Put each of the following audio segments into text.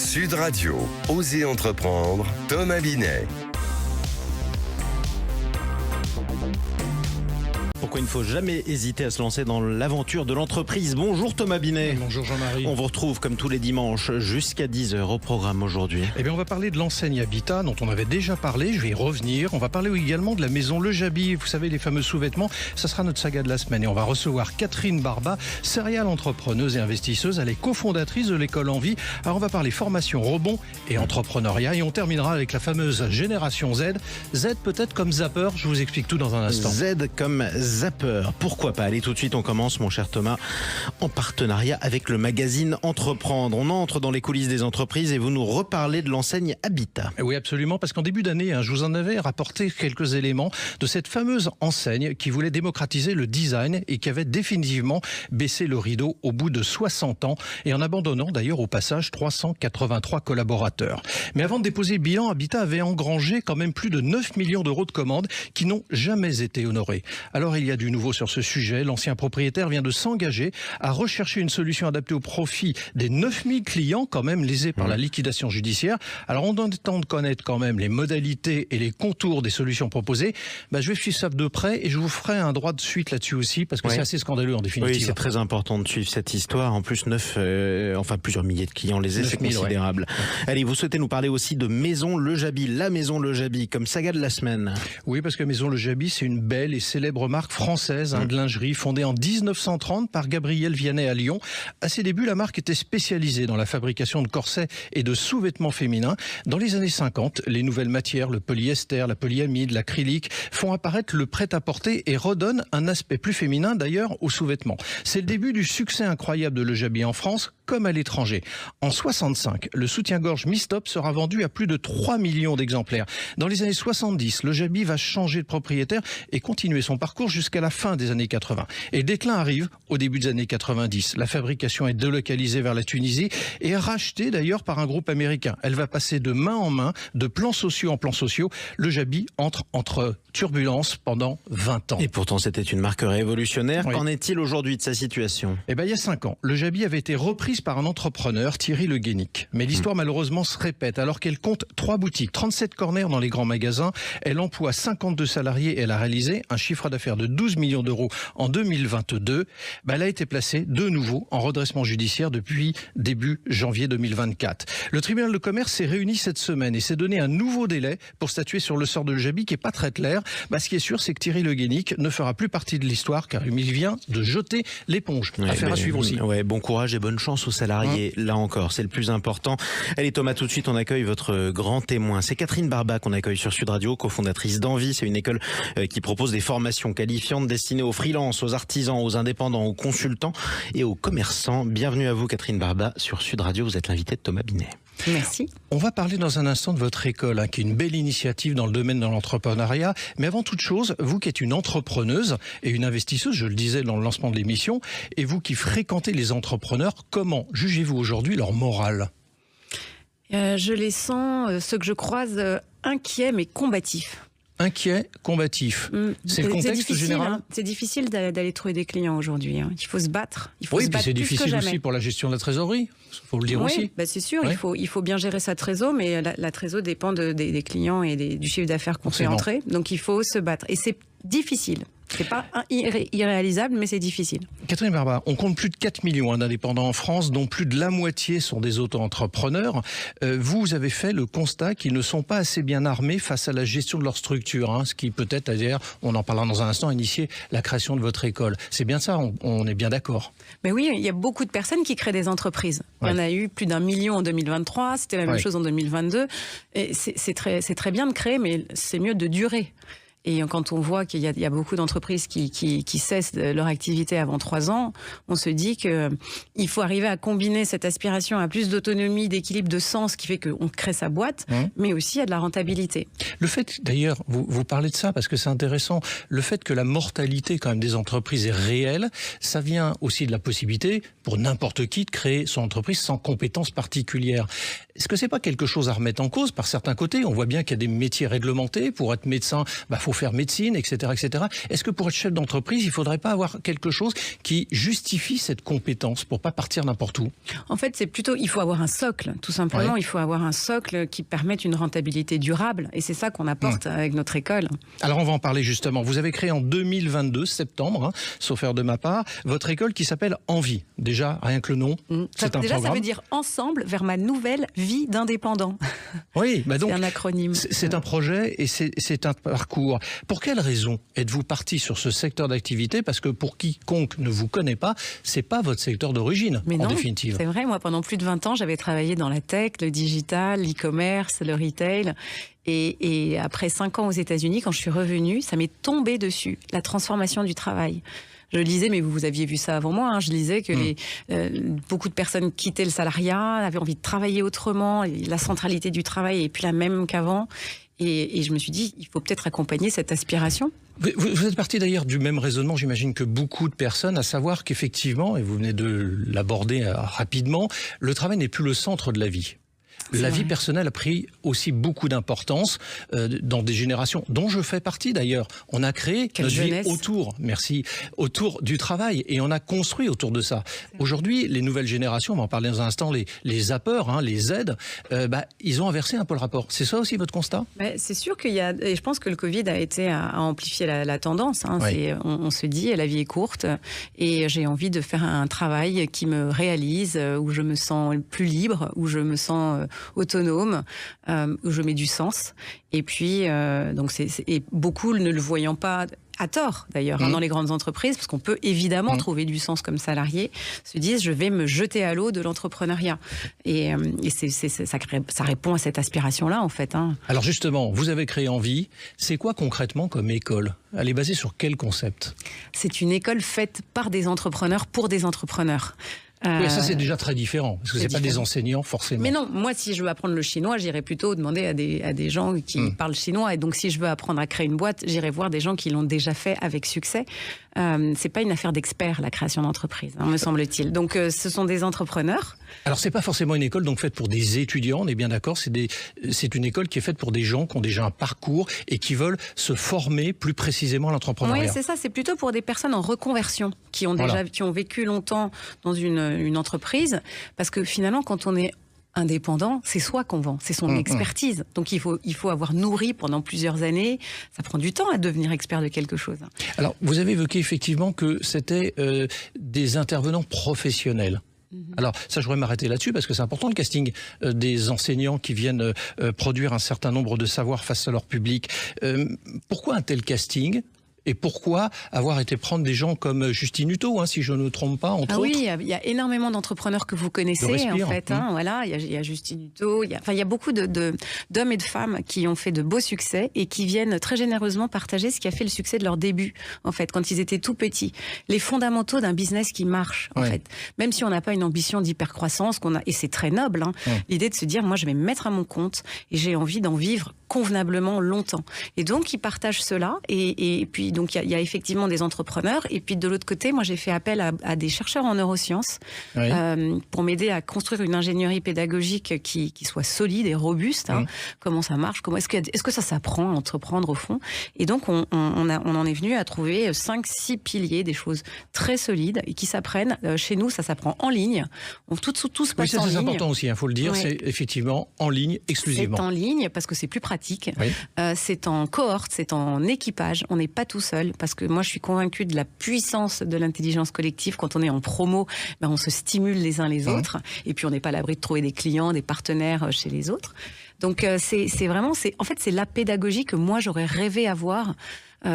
Sud Radio, Osez entreprendre, Thomas Binet. Pourquoi il ne faut jamais hésiter à se lancer dans l'aventure de l'entreprise. Bonjour Thomas Binet. Bonjour Jean-Marie. On vous retrouve comme tous les dimanches jusqu'à 10h au programme aujourd'hui. Eh bien, on va parler de l'enseigne Habitat dont on avait déjà parlé. Je vais y revenir. On va parler également de la maison Le Jabi. Vous savez, les fameux sous-vêtements. Ça sera notre saga de la semaine. Et on va recevoir Catherine Barba, serial entrepreneuse et investisseuse. Elle est cofondatrice de l'école Envie. Alors, on va parler formation, rebond et entrepreneuriat. Et on terminera avec la fameuse génération Z. Z peut-être comme Zapper. Je vous explique tout dans un instant. Z comme Zapper. Pourquoi pas? Allez, tout de suite, on commence, mon cher Thomas, en partenariat avec le magazine Entreprendre. On entre dans les coulisses des entreprises et vous nous reparlez de l'enseigne Habitat. Oui, absolument, parce qu'en début d'année, je vous en avais rapporté quelques éléments de cette fameuse enseigne qui voulait démocratiser le design et qui avait définitivement baissé le rideau au bout de 60 ans et en abandonnant d'ailleurs au passage 383 collaborateurs. Mais avant de déposer le bilan, Habitat avait engrangé quand même plus de 9 millions d'euros de commandes qui n'ont jamais été honorées. Alors il y a du nouveau sur ce sujet. L'ancien propriétaire vient de s'engager à rechercher une solution adaptée au profit des 9000 clients quand même lésés par la liquidation judiciaire. Alors on donne le temps de connaître quand même les modalités et les contours des solutions proposées. Je vais suivre ça de près et je vous ferai un droit de suite là-dessus aussi parce que c'est assez scandaleux en définitive. Oui, c'est très important de suivre cette histoire. En plus, plusieurs milliers de clients lésés, c'est considérable. Ouais. Allez, vous souhaitez nous parler aussi de Maison Le Jabi, la Maison Le Jabi, comme saga de la semaine. Oui, parce que Maison Le Jabi, c'est une belle et célèbre marque française de lingerie fondée en 1930 par Gabriel Vianney à Lyon. À ses débuts, la marque était spécialisée dans la fabrication de corsets et de sous-vêtements féminins. Dans les années 50, les nouvelles matières, le polyester, la polyamide, l'acrylique, font apparaître le prêt-à-porter et redonnent un aspect plus féminin d'ailleurs aux sous-vêtements. C'est le début du succès incroyable de Le Jabi en France comme à l'étranger. En 65, le soutien-gorge Mi-Stop sera vendu à plus de 3 millions d'exemplaires. Dans les années 70, Le Jabi va changer de propriétaire et continuer son parcours jusqu'à la fin des années 80. Et le déclin arrive au début des années 90. La fabrication est délocalisée vers la Tunisie et est rachetée d'ailleurs par un groupe américain. Elle va passer de main en main, de plans sociaux en plans sociaux. Le Jabi entre turbulences pendant 20 ans. Et pourtant, c'était une marque révolutionnaire. Oui. Qu'en est-il aujourd'hui de sa situation? Il y a 5 ans, Le Jabi avait été reprise par un entrepreneur, Thierry Le Guénic. Mais l'histoire malheureusement se répète. Alors qu'elle compte 3 boutiques, 37 corners dans les grands magasins, elle emploie 52 salariés et elle a réalisé un chiffre d'affaires de 12 millions d'euros en 2022. Elle a été placée de nouveau en redressement judiciaire depuis début janvier 2024. Le tribunal de commerce s'est réuni cette semaine et s'est donné un nouveau délai pour statuer sur le sort de Le Jabi qui est pas très clair. Ce qui est sûr, c'est que Thierry Le Guénic ne fera plus partie de l'histoire car il vient de jeter l'éponge. Affaire à suivre aussi. Ouais, bon courage et bonne chance aux salariés. Là encore, c'est le plus important. Allez Thomas, tout de suite on accueille votre grand témoin. C'est Catherine Barba qu'on accueille sur Sud Radio, cofondatrice d'Envie. C'est une école qui propose des formations qualifiantes destinées aux freelances, aux artisans, aux indépendants, aux consultants et aux commerçants. Bienvenue à vous Catherine Barba sur Sud Radio. Vous êtes l'invitée de Thomas Binet. Merci. On va parler dans un instant de votre école, qui est une belle initiative dans le domaine de l'entrepreneuriat. Mais avant toute chose, vous qui êtes une entrepreneuse et une investisseuse, je le disais dans le lancement de l'émission, et vous qui fréquentez les entrepreneurs, comment jugez-vous aujourd'hui leur morale ? Je les sens, ceux que je croise, inquiets mais combatifs. Inquiet, combatif. C'est le contexte général. C'est difficile d'aller trouver des clients aujourd'hui. Il faut se battre. Il faut se puis battre c'est plus difficile que jamais. aussi pour la gestion de la trésorerie. Il faut le dire aussi. C'est sûr. Oui. Il faut bien gérer sa trésor, mais la trésor dépend des clients et du chiffre d'affaires qu'on fait entrer. Donc il faut se battre. Et c'est difficile. C'est pas irréalisable, mais c'est difficile. Catherine Barba, on compte plus de 4 millions d'indépendants en France, dont plus de la moitié sont des auto-entrepreneurs. Vous avez fait le constat qu'ils ne sont pas assez bien armés face à la gestion de leur structure, ce qui peut-être, d'ailleurs, on en parlera dans un instant, initier la création de votre école. C'est bien ça, on est bien d'accord. Mais oui, il y a beaucoup de personnes qui créent des entreprises. Il y en a eu plus d'1 million en 2023, c'était la même chose en 2022. Et c'est très bien de créer, mais c'est mieux de durer. Et quand on voit qu'il y a beaucoup d'entreprises qui cessent leur activité avant 3 ans, on se dit qu'il faut arriver à combiner cette aspiration à plus d'autonomie, d'équilibre, de sens qui fait qu'on crée sa boîte, mais aussi à de la rentabilité. Le fait, d'ailleurs, vous parlez de ça parce que c'est intéressant, le fait que la mortalité quand même des entreprises est réelle, ça vient aussi de la possibilité pour n'importe qui de créer son entreprise sans compétences particulières. Est-ce que c'est pas quelque chose à remettre en cause par certains côtés? On voit bien qu'il y a des métiers réglementés. Pour être médecin, faut faire médecine, etc., etc. Est-ce que pour être chef d'entreprise, il ne faudrait pas avoir quelque chose qui justifie cette compétence pour pas partir n'importe où? En fait, c'est plutôt, il faut avoir un socle, tout simplement. Ouais. Il faut avoir un socle qui permette une rentabilité durable. Et c'est ça qu'on apporte avec notre école. Alors on va en parler justement. Vous avez créé en 2022, septembre, sauf erreur de ma part, votre école qui s'appelle Envie. Déjà, rien que le nom, c'est un Déjà, programme. ça veut dire ensemble vers ma nouvelle vie d'indépendant. Oui, bah donc C'est un acronyme. c'est un projet et c'est un parcours. Pour quelle raison êtes-vous parti sur ce secteur d'activité? Parce que pour quiconque ne vous connaît pas, c'est pas votre secteur d'origine, Mais en non, définitive. c'est vrai. Moi, pendant plus de 20 ans, j'avais travaillé dans la tech, le digital, l'e-commerce, le retail. Et après 5 ans aux États-Unis, quand je suis revenue, ça m'est tombé dessus, la transformation du travail. Je lisais, mais vous aviez vu ça avant moi, je lisais que beaucoup de personnes quittaient le salariat, avaient envie de travailler autrement, la centralité du travail n'est plus la même qu'avant. Et je me suis dit, il faut peut-être accompagner cette aspiration. Vous êtes parti d'ailleurs du même raisonnement, j'imagine, que beaucoup de personnes, à savoir qu'effectivement, et vous venez de l'aborder rapidement, le travail n'est plus le centre de la vie. La vie personnelle a pris aussi beaucoup d'importance dans des générations dont je fais partie d'ailleurs. On a créé notre vie autour du travail et on a construit autour de ça. Aujourd'hui, les nouvelles générations, on va en parler dans un instant, les zappeurs, les Z, ils ont inversé un peu le rapport. C'est ça aussi votre constat? C'est sûr qu'il y a, et je pense que le Covid a été à amplifier la tendance. Oui. On se dit, la vie est courte et j'ai envie de faire un travail qui me réalise, où je me sens plus libre, où je me sens autonome, où je mets du sens. Et puis, et beaucoup ne le voyant pas à tort d'ailleurs dans les grandes entreprises, parce qu'on peut évidemment trouver du sens comme salarié, se disent je vais me jeter à l'eau de l'entrepreneuriat. Et ça répond à cette aspiration-là en fait. Alors justement, vous avez créé Envie. C'est quoi concrètement comme école? Elle est basée sur quel concept? C'est une école faite par des entrepreneurs pour des entrepreneurs. Oui, ça c'est déjà très différent, parce que c'est pas des enseignants forcément. Mais non, moi si je veux apprendre le chinois, j'irai plutôt demander à des gens qui parlent chinois. Et donc si je veux apprendre à créer une boîte, j'irai voir des gens qui l'ont déjà fait avec succès. C'est pas une affaire d'experts, la création d'entreprise, me semble-t-il. Donc ce sont des entrepreneurs. Alors c'est pas forcément une école donc faite pour des étudiants, on est bien d'accord. C'est une école qui est faite pour des gens qui ont déjà un parcours et qui veulent se former plus précisément à l'entrepreneuriat. Oui, c'est ça. C'est plutôt pour des personnes en reconversion qui ont vécu longtemps dans une entreprise, parce que finalement, quand on est indépendant, c'est soi qu'on vend, c'est son expertise. Donc il faut avoir nourri pendant plusieurs années. Ça prend du temps à devenir expert de quelque chose. Alors, vous avez évoqué effectivement que c'était des intervenants professionnels. Alors ça, je voudrais m'arrêter là-dessus parce que c'est important le casting des enseignants qui viennent produire un certain nombre de savoirs face à leur public. Pourquoi un tel casting ? Et pourquoi avoir été prendre des gens comme Justine Hutto, si je ne me trompe pas, entre autres? Oui, il y a énormément d'entrepreneurs que vous connaissez, en fait. Voilà, il y a Justine Hutto, il y a beaucoup d'hommes et de femmes qui ont fait de beaux succès et qui viennent très généreusement partager ce qui a fait le succès de leur début, en fait, quand ils étaient tout petits. Les fondamentaux d'un business qui marche, en fait. Même si on n'a pas une ambition d'hypercroissance, et c'est très noble, l'idée de se dire, moi, je vais me mettre à mon compte et j'ai envie d'en vivre convenablement longtemps. Et donc, ils partagent cela. Et puis, donc, il y a effectivement des entrepreneurs. Et puis, de l'autre côté, moi, j'ai fait appel à des chercheurs en neurosciences pour m'aider à construire une ingénierie pédagogique qui soit solide et robuste. Comment ça marche? Est-ce que ça s'apprend à entreprendre, au fond? Et donc, on en est venu à trouver 5-6 piliers, des choses très solides et qui s'apprennent. Chez nous, ça s'apprend en ligne. Tout se passe en ligne. C'est important aussi, il faut le dire. C'est effectivement en ligne exclusivement. C'est en ligne parce que c'est plus pratique. C'est en cohorte, c'est en équipage. On n'est pas tout seul, parce que moi je suis convaincue de la puissance de l'intelligence collective. Quand on est en promo, on se stimule les uns les autres, et puis on n'est pas à l'abri de trouver des clients, des partenaires chez les autres. Donc c'est vraiment, en fait c'est la pédagogie que moi j'aurais rêvé avoir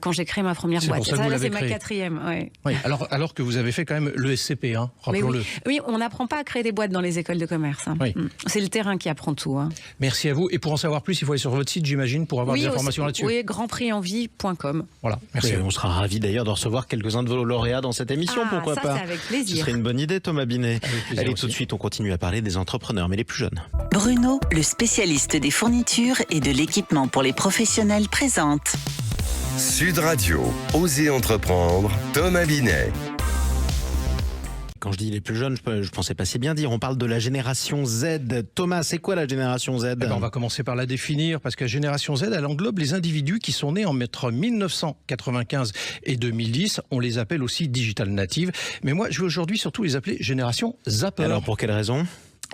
quand j'ai créé ma première boîte. Ça, là, c'est ma 4e. Oui, alors que vous avez fait quand même le SCP, rappelons-le. Oui, on n'apprend pas à créer des boîtes dans les écoles de commerce. C'est le terrain qui apprend tout. Merci à vous. Et pour en savoir plus, il faut aller sur votre site, j'imagine, pour avoir des informations là-dessus. Oui, grandprixenvie.com. Voilà, merci. On sera ravis d'ailleurs de recevoir quelques-uns de vos lauréats dans cette émission, pourquoi pas. C'est avec plaisir. Ce serait une bonne idée, Thomas Binet. Allez, tout de suite, on continue à parler des entrepreneurs, mais les plus jeunes. Bruno, le spécialiste des fournitures et de l'équipement pour les professionnels, présente Sud Radio, Osez entreprendre, Thomas Binet. quand je dis les plus jeunes, je pensais pas si bien dire. On parle de la génération Z. Thomas, c'est quoi la génération Z ? On va commencer par la définir, parce que la génération Z, elle englobe les individus qui sont nés entre 1995 et 2010. On les appelle aussi digital native. Mais moi, je veux aujourd'hui surtout les appeler génération Zapper. Alors, pour quelle raison ?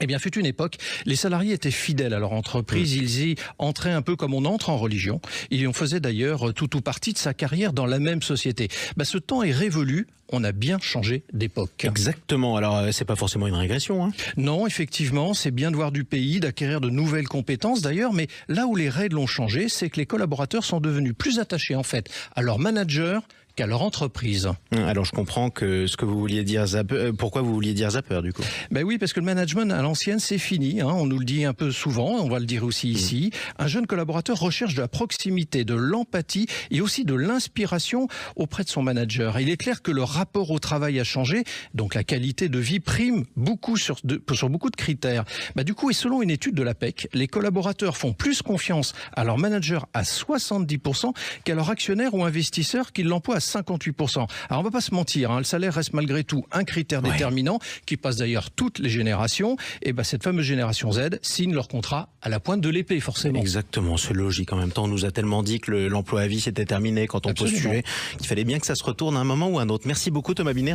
Eh bien, fut une époque, les salariés étaient fidèles à leur entreprise. Ils y entraient un peu comme on entre en religion. Ils en faisaient d'ailleurs tout ou partie de sa carrière dans la même société. Ce temps est révolu. On a bien changé d'époque. Exactement. Alors, c'est pas forcément une régression, hein ? Non, effectivement, c'est bien de voir du pays, d'acquérir de nouvelles compétences d'ailleurs, mais là où les règles ont changé, c'est que les collaborateurs sont devenus plus attachés en fait à leur manager qu'à leur entreprise. Alors je comprends que ce que vous vouliez dire Zapper, pourquoi vous vouliez dire Zapper du coup ? Oui, parce que le management à l'ancienne c'est fini, on nous le dit un peu souvent, on va le dire aussi ici. Un jeune collaborateur recherche de la proximité, de l'empathie et aussi de l'inspiration auprès de son manager. Il est clair que le rapport au travail a changé, donc la qualité de vie prime beaucoup sur beaucoup de critères. Du coup, et selon une étude de l'APEC, les collaborateurs font plus confiance à leur manager à 70% qu'à leur actionnaire ou investisseur qui l'emploie à 58%. Alors on va pas se mentir, le salaire reste malgré tout un critère déterminant qui passe d'ailleurs toutes les générations. Et cette fameuse génération Z signe leur contrat à la pointe de l'épée forcément. Exactement, c'est logique. En même temps, on nous a tellement dit que l'emploi à vie c'était terminé quand on postulait qu'il fallait bien que ça se retourne à un moment ou à un autre. Merci beaucoup Thomas Binet.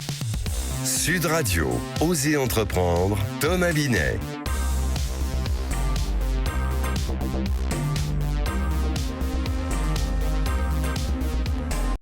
Sud Radio, Osez entreprendre, Thomas Binet.